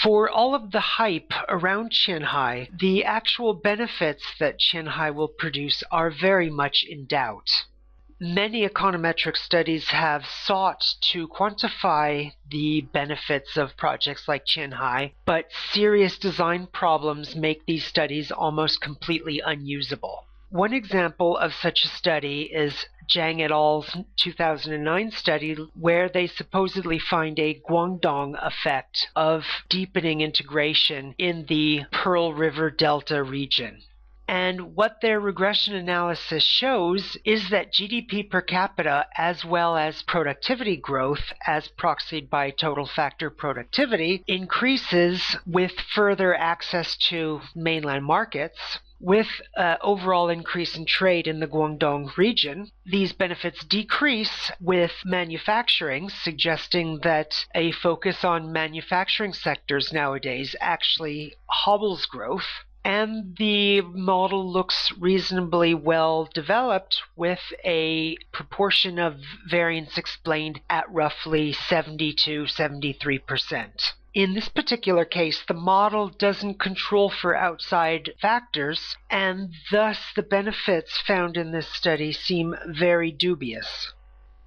For all of the hype around Qianhai, the actual benefits that Qianhai will produce are very much in doubt. Many econometric studies have sought to quantify the benefits of projects like Qianhai, but serious design problems make these studies almost completely unusable. One example of such a study is Zhang et al.'s 2009 study, where they supposedly find a Guangdong effect of deepening integration in the Pearl River Delta region. And what their regression analysis shows is that GDP per capita, as well as productivity growth, as proxied by total factor productivity, increases with further access to mainland markets. With overall increase in trade in the Guangdong region, these benefits decrease with manufacturing, suggesting that a focus on manufacturing sectors nowadays actually hobbles growth. And the model looks reasonably well developed, with a proportion of variance explained at roughly 70 to 73%. In this particular case, the model doesn't control for outside factors, and thus the benefits found in this study seem very dubious.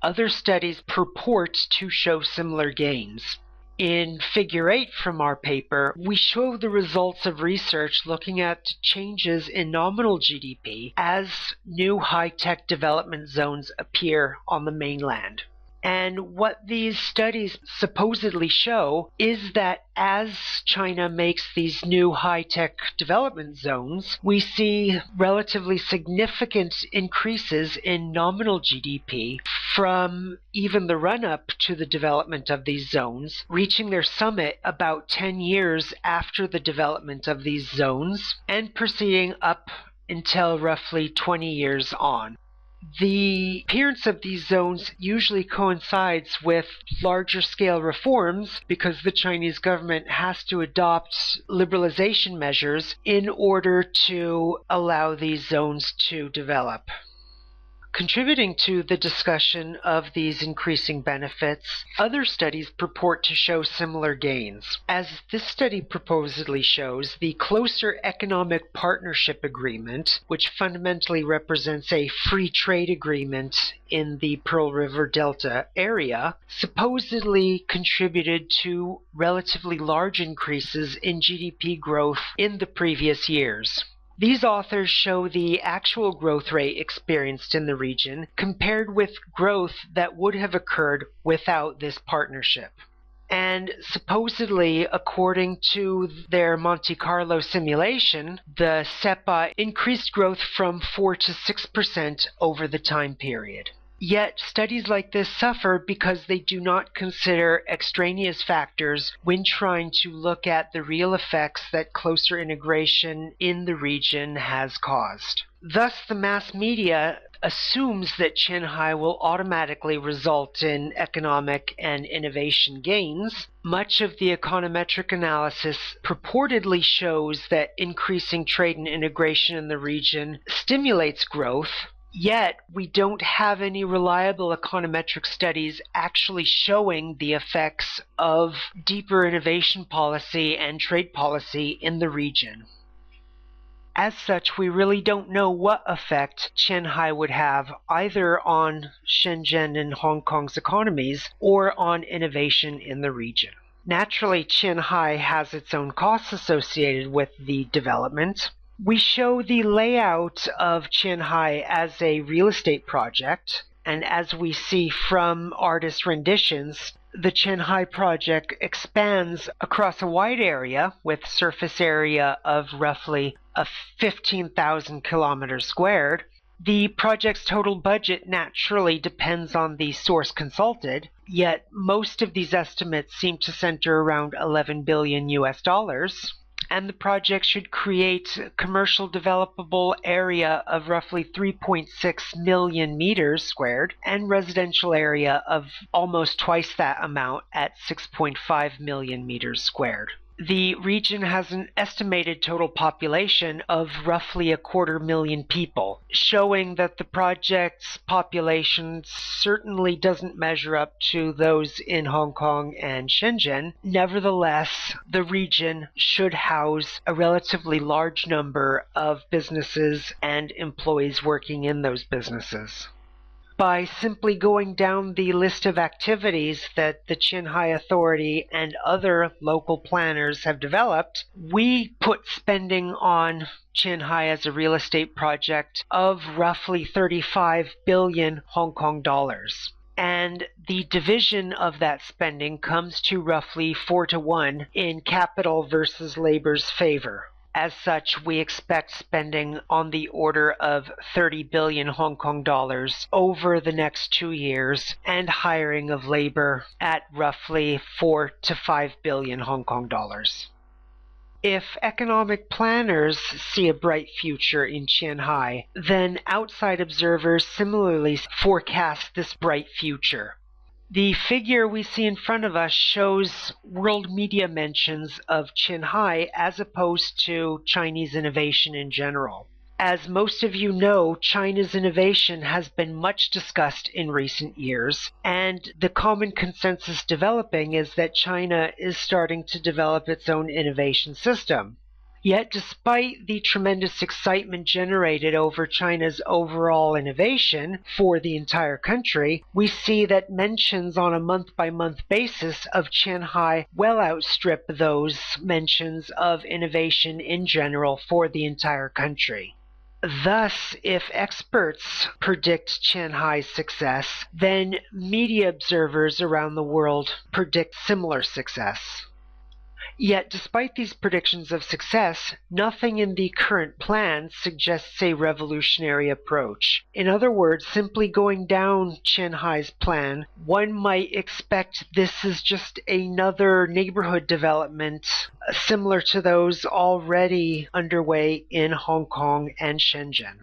Other studies purport to show similar gains. In Figure 8 from our paper, we show the results of research looking at changes in nominal GDP as new high-tech development zones appear on the mainland. And what these studies supposedly show is that as China makes these new high-tech development zones, we see relatively significant increases in nominal GDP from even the run-up to the development of these zones, reaching their summit about 10 years after the development of these zones and proceeding up until roughly 20 years on. The appearance of these zones usually coincides with larger scale reforms because the Chinese government has to adopt liberalization measures in order to allow these zones to develop. Contributing to the discussion of these increasing benefits, other studies purport to show similar gains. As this study proposedly shows, the closer economic partnership agreement, which fundamentally represents a free trade agreement in the Pearl River Delta area, supposedly contributed to relatively large increases in GDP growth in the previous years. These authors show the actual growth rate experienced in the region compared with growth that would have occurred without this partnership. And supposedly, according to their Monte Carlo simulation, the CEPA increased growth from 4 to 6% over the time period. Yet, studies like this suffer because they do not consider extraneous factors when trying to look at the real effects that closer integration in the region has caused. Thus, the mass media assumes that Qianhai will automatically result in economic and innovation gains. Much of the econometric analysis purportedly shows that increasing trade and integration in the region stimulates growth. Yet, we don't have any reliable econometric studies actually showing the effects of deeper innovation policy and trade policy in the region. As such, we really don't know what effect Qianhai would have either on Shenzhen and Hong Kong's economies or on innovation in the region. Naturally, Qianhai has its own costs associated with the development. We show the layout of Qianhai as a real estate project, and as we see from artist renditions, the Qianhai project expands across a wide area with surface area of roughly 15,000 kilometers squared. The project's total budget naturally depends on the source consulted, yet most of these estimates seem to center around $11 billion US. And the project should create a commercial developable area of roughly 3.6 million meters squared and residential area of almost twice that amount at 6.5 million meters squared. The region has an estimated total population of roughly 250,000 people, showing that the project's population certainly doesn't measure up to those in Hong Kong and Shenzhen. Nevertheless, the region should house a relatively large number of businesses and employees working in those businesses. By simply going down the list of activities that the Qianhai Authority and other local planners have developed, we put spending on Qianhai as a real estate project of roughly 35 billion Hong Kong dollars. And the division of that spending comes to roughly 4-to-1 in capital versus labor's favor. As such, we expect spending on the order of 30 billion Hong Kong dollars over the next 2 years and hiring of labor at roughly 4 to 5 billion Hong Kong dollars. If economic planners see a bright future in Qianhai, then outside observers similarly forecast this bright future. The figure we see in front of us shows world media mentions of Qianhai as opposed to Chinese innovation in general. As most of you know, China's innovation has been much discussed in recent years, and the common consensus developing is that China is starting to develop its own innovation system. Yet, despite the tremendous excitement generated over China's overall innovation for the entire country, we see that mentions on a month-by-month basis of Qianhai well outstrip those mentions of innovation in general for the entire country. Thus, if experts predict Qianhai's success, then media observers around the world predict similar success. Yet, despite these predictions of success, nothing in the current plan suggests a revolutionary approach. In other words, simply going down Qianhai's plan, one might expect this is just another neighborhood development similar to those already underway in Hong Kong and Shenzhen.